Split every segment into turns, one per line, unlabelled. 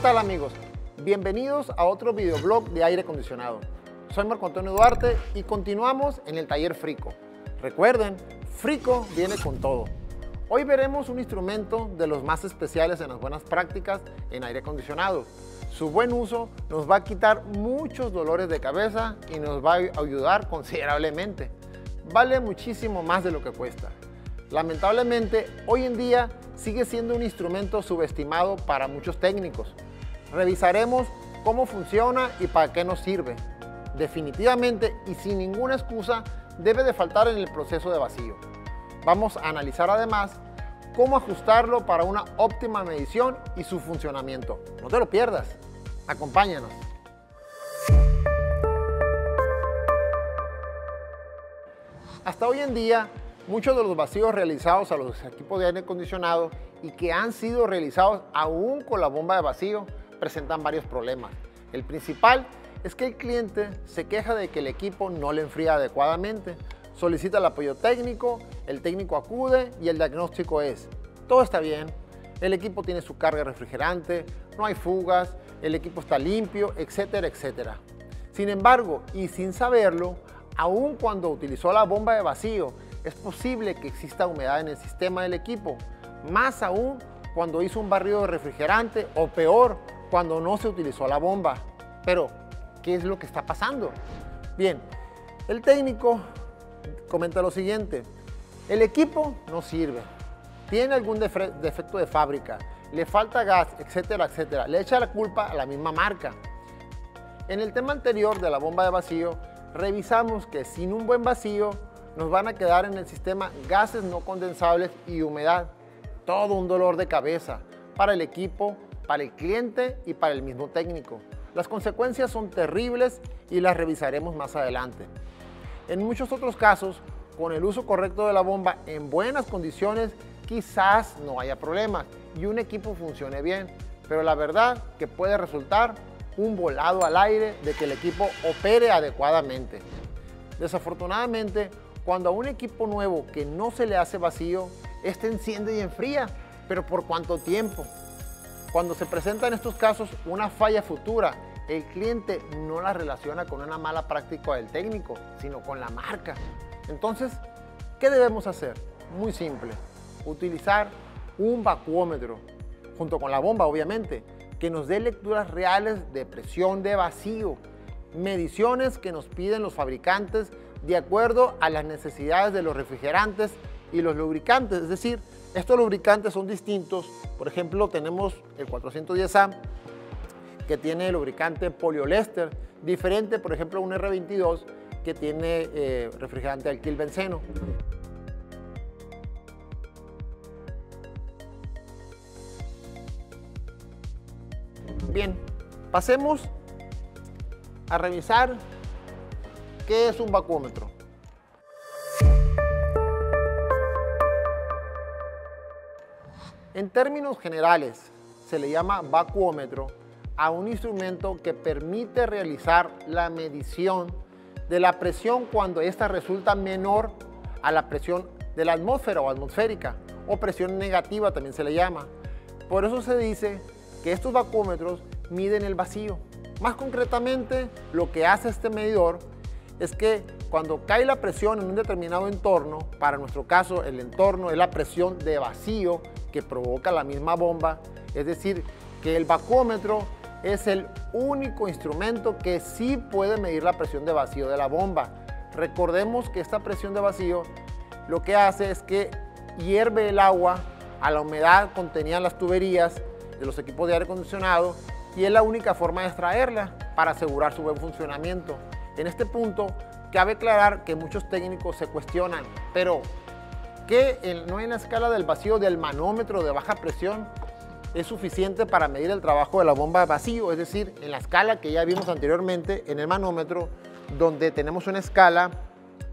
tal, amigos? Bienvenidos a otro videoblog de aire acondicionado. Soy Marco Antonio Duarte y continuamos en el taller Frico. Recuerden, Frico viene con todo. Hoy veremos un instrumento de los más especiales en las buenas prácticas en aire acondicionado. Su buen uso nos va a quitar muchos dolores de cabeza y nos va a ayudar considerablemente. Vale muchísimo más de lo que cuesta. Lamentablemente, hoy en día sigue siendo un instrumento subestimado para muchos técnicos. Revisaremos cómo funciona y para qué nos sirve. Definitivamente y sin ninguna excusa debe de faltar en el proceso de vacío. Vamos a analizar además cómo ajustarlo para una óptima medición y su funcionamiento. No te lo pierdas. Acompáñanos. Hasta hoy en día, muchos de los vacíos realizados a los equipos de aire acondicionado y que han sido realizados aún con la bomba de vacío presentan varios problemas. El principal es que el cliente se queja de que el equipo no le enfría adecuadamente, solicita el apoyo técnico, el técnico acude y el diagnóstico es: todo está bien, el equipo tiene su carga refrigerante, no hay fugas, el equipo está limpio, etcétera, etcétera. Sin embargo, y sin saberlo, aun cuando utilizó la bomba de vacío, es posible que exista humedad en el sistema del equipo, más aún cuando hizo un barrido de refrigerante o peor, cuando no se utilizó la bomba. Pero, ¿qué es lo que está pasando? Bien, el técnico comenta lo siguiente: el equipo no sirve, tiene algún defecto de fábrica, le falta gas, etcétera, etcétera. Le echa la culpa a la misma marca. En el tema anterior de la bomba de vacío, revisamos que sin un buen vacío nos van a quedar en el sistema gases no condensables y humedad. Todo un dolor de cabeza para el equipo, para el cliente y para el mismo técnico. Las consecuencias son terribles y las revisaremos más adelante. En muchos otros casos, con el uso correcto de la bomba en buenas condiciones, quizás no haya problemas y un equipo funcione bien, pero la verdad que puede resultar un volado al aire de que el equipo opere adecuadamente. Desafortunadamente, cuando a un equipo nuevo que no se le hace vacío, este enciende y enfría, pero ¿por cuánto tiempo? Cuando se presenta en estos casos una falla futura, el cliente no la relaciona con una mala práctica del técnico, sino con la marca. Entonces, ¿qué debemos hacer? Muy simple: utilizar un vacuómetro, junto con la bomba obviamente, que nos dé lecturas reales de presión de vacío, mediciones que nos piden los fabricantes de acuerdo a las necesidades de los refrigerantes y los lubricantes. Es decir, estos lubricantes son distintos. Por ejemplo, tenemos el 410A, que tiene lubricante poliolester, diferente, por ejemplo, a un R22 que tiene refrigerante alquilbenceno. Bien, pasemos a revisar qué es un vacuómetro. En términos generales, se le llama vacuómetro a un instrumento que permite realizar la medición de la presión cuando ésta resulta menor a la presión de la atmósfera o atmosférica, o presión negativa también se le llama. Por eso se dice que estos vacuómetros miden el vacío. Más concretamente, lo que hace este medidor es que cuando cae la presión en un determinado entorno, para nuestro caso el entorno es la presión de vacío que provoca la misma bomba, es decir, que el vacuómetro es el único instrumento que sí puede medir la presión de vacío de la bomba. Recordemos que esta presión de vacío lo que hace es que hierve el agua a la humedad contenida en las tuberías de los equipos de aire acondicionado y es la única forma de extraerla para asegurar su buen funcionamiento. En este punto, cabe aclarar que muchos técnicos se cuestionan, pero ¿qué no en la escala del vacío del manómetro de baja presión es suficiente para medir el trabajo de la bomba de vacío? Es decir, en la escala que ya vimos anteriormente en el manómetro, donde tenemos una escala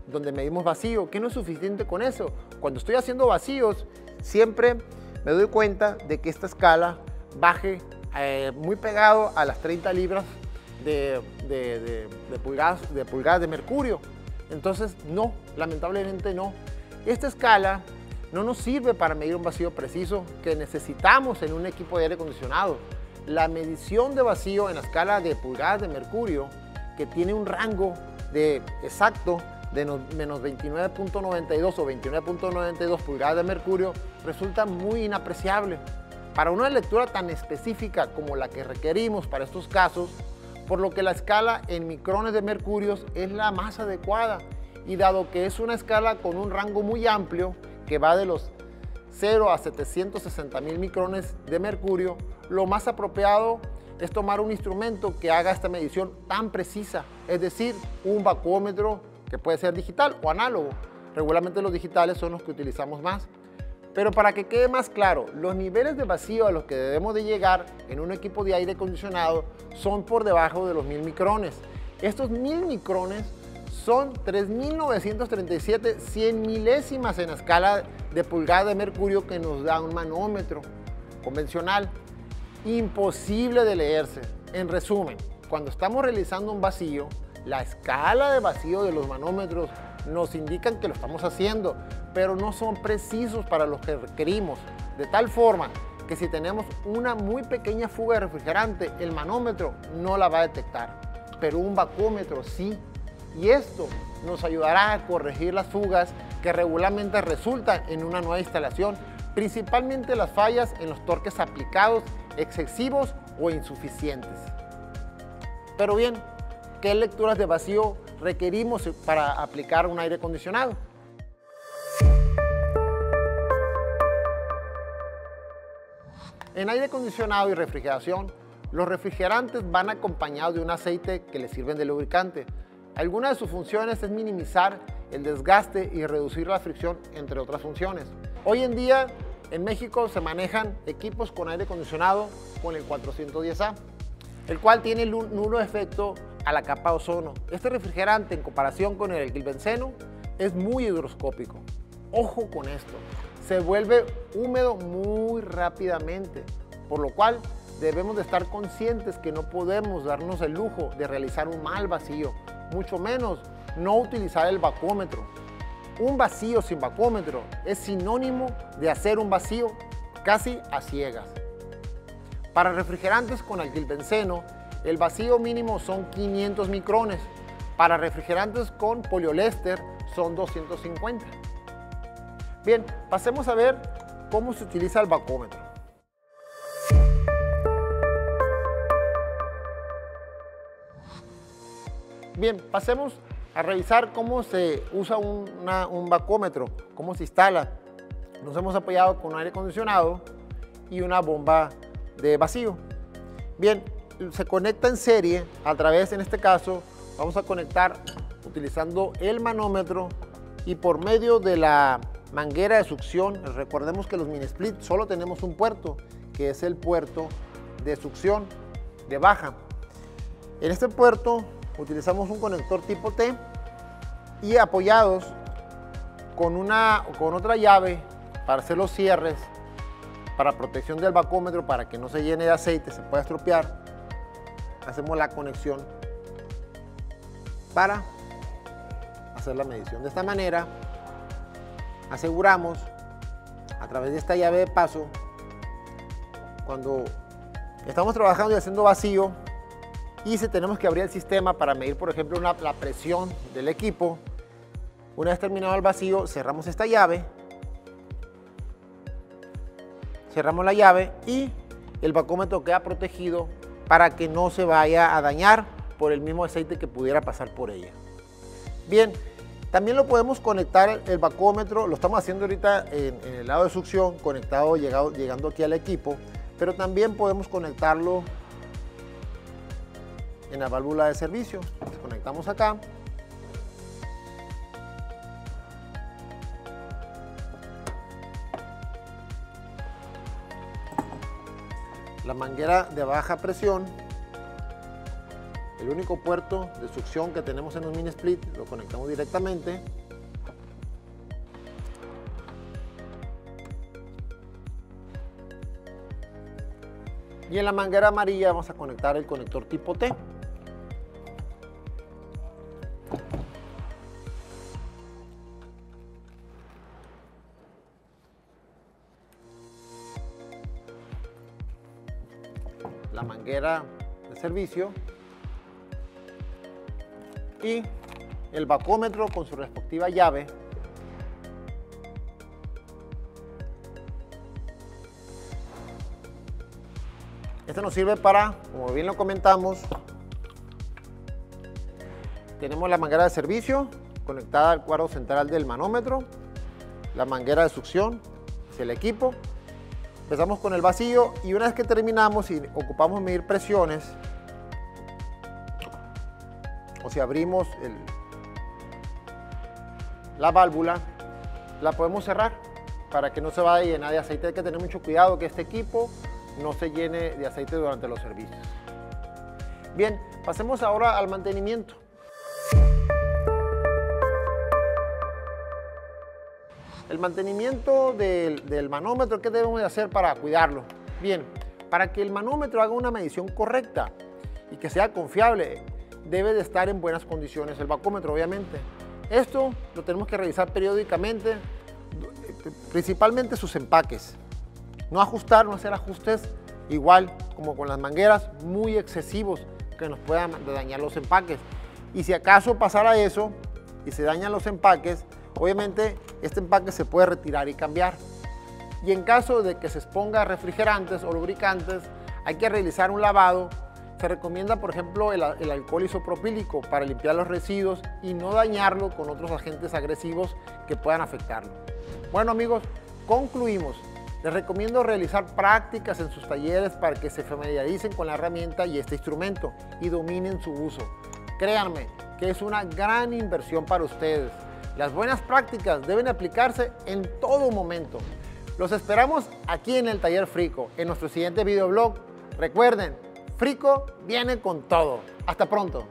donde medimos vacío, ¿qué no es suficiente con eso? Cuando estoy haciendo vacíos, siempre me doy cuenta de que esta escala baje muy pegado a las 30 libras de pulgadas de mercurio. Entonces, no, lamentablemente no. Esta escala no nos sirve para medir un vacío preciso que necesitamos en un equipo de aire acondicionado. la medición de vacío en la escala de pulgadas de mercurio, que tiene un rango exacto de menos 29.92 o 29.92 pulgadas de mercurio, resulta muy inapreciable. Para una lectura tan específica como la que requerimos para estos casos, por lo que la escala en micrones de mercurio es la más adecuada, y dado que es una escala con un rango muy amplio, que va de los 0 a 760.000 micrones de mercurio, lo más apropiado es tomar un instrumento que haga esta medición tan precisa, es decir, un bacómetro que puede ser digital o análogo. Regularmente los digitales son los que utilizamos más. Pero para que quede más claro, los niveles de vacío a los que debemos de llegar en un equipo de aire acondicionado son por debajo de los 1000 micrones. Estos 1000 micrones son 3.937 100 milésimas en la escala de pulgada de mercurio que nos da un manómetro convencional. Imposible de leerse. En resumen, cuando estamos realizando un vacío, la escala de vacío de los manómetros nos indican que lo estamos haciendo, pero no son precisos para lo que requerimos, de tal forma que si tenemos una muy pequeña fuga de refrigerante, el manómetro no la va a detectar, pero un bacómetro sí. Y esto nos ayudará a corregir las fugas que regularmente resultan en una nueva instalación, principalmente las fallas en los torques aplicados excesivos o insuficientes. Pero bien, ¿qué lecturas de vacío requerimos para aplicar un aire acondicionado? En aire acondicionado y refrigeración, los refrigerantes van acompañados de un aceite que les sirven de lubricante. Alguna de sus funciones es minimizar el desgaste y reducir la fricción, entre otras funciones. Hoy en día, en México se manejan equipos con aire acondicionado con el 410A, el cual tiene nulo efecto a la capa de ozono. Este refrigerante, en comparación con el benceno, es muy higroscópico. Ojo con esto, se vuelve húmedo muy rápidamente, por lo cual debemos de estar conscientes que no podemos darnos el lujo de realizar un mal vacío, mucho menos no utilizar el bacómetro. Un vacío sin bacómetro es sinónimo de hacer un vacío casi a ciegas. Para refrigerantes con alquilbenceno, el vacío mínimo son 500 micrones. Para refrigerantes con poliéster son 250. Bien, pasemos a ver cómo se utiliza el bacómetro. Bien, pasemos a revisar cómo se usa un bacómetro, cómo se instala. Nos hemos apoyado con un aire acondicionado y una bomba de vacío. Bien, se conecta en serie a través, en este caso, vamos a conectar utilizando el manómetro y por medio de la manguera de succión. Recordemos que los mini split solo tenemos un puerto, que es el puerto de succión de baja. En este puerto utilizamos un conector tipo T y apoyados con otra llave para hacer los cierres para protección del bacómetro, para que no se llene de aceite, se pueda estropear, hacemos la conexión para hacer la medición. De esta manera aseguramos a través de esta llave de paso, cuando estamos trabajando y haciendo vacío y si tenemos que abrir el sistema para medir, por ejemplo, la presión del equipo, una vez terminado el vacío, cerramos esta llave, cerramos la llave y el bacómetro queda protegido para que no se vaya a dañar por el mismo aceite que pudiera pasar por ella. Bien, también lo podemos conectar el bacómetro, lo estamos haciendo ahorita en el lado de succión, conectado, llegando aquí al equipo, pero también podemos conectarlo en la válvula de servicio. Desconectamos acá. La manguera de baja presión, el único puerto de succión que tenemos en un mini split, lo conectamos directamente. Y en la manguera amarilla vamos a conectar el conector tipo T. la manguera de servicio y el bacómetro con su respectiva llave. Este nos sirve para, como bien lo comentamos, tenemos la manguera de servicio conectada al cuadro central del manómetro, la manguera de succión hacia el equipo. Empezamos con el vacío y una vez que terminamos y ocupamos medir presiones, o si abrimos la válvula, la podemos cerrar para que no se vaya a llenar de aceite. Hay que tener mucho cuidado que este equipo no se llene de aceite durante los servicios. Bien, pasemos ahora al mantenimiento. El mantenimiento del manómetro, ¿qué debemos de hacer para cuidarlo? Bien, para que el manómetro haga una medición correcta y que sea confiable, debe de estar en buenas condiciones el bacómetro, obviamente. Esto lo tenemos que revisar periódicamente, principalmente sus empaques. No ajustar, no hacer ajustes igual como con las mangueras muy excesivos que nos puedan dañar los empaques. Y si acaso pasara eso y se dañan los empaques, obviamente este empaque se puede retirar y cambiar. Y en caso de que se exponga a refrigerantes o lubricantes, hay que realizar un lavado. Se recomienda, por ejemplo, el alcohol isopropílico para limpiar los residuos y no dañarlo con otros agentes agresivos que puedan afectarlo. Bueno amigos, concluimos. Les recomiendo realizar prácticas en sus talleres para que se familiaricen con la herramienta y este instrumento y dominen su uso. Créanme que es una gran inversión para ustedes. Las buenas prácticas deben aplicarse en todo momento. Los esperamos aquí en el Taller Frico, en nuestro siguiente videoblog. Recuerden, Frico viene con todo. Hasta pronto.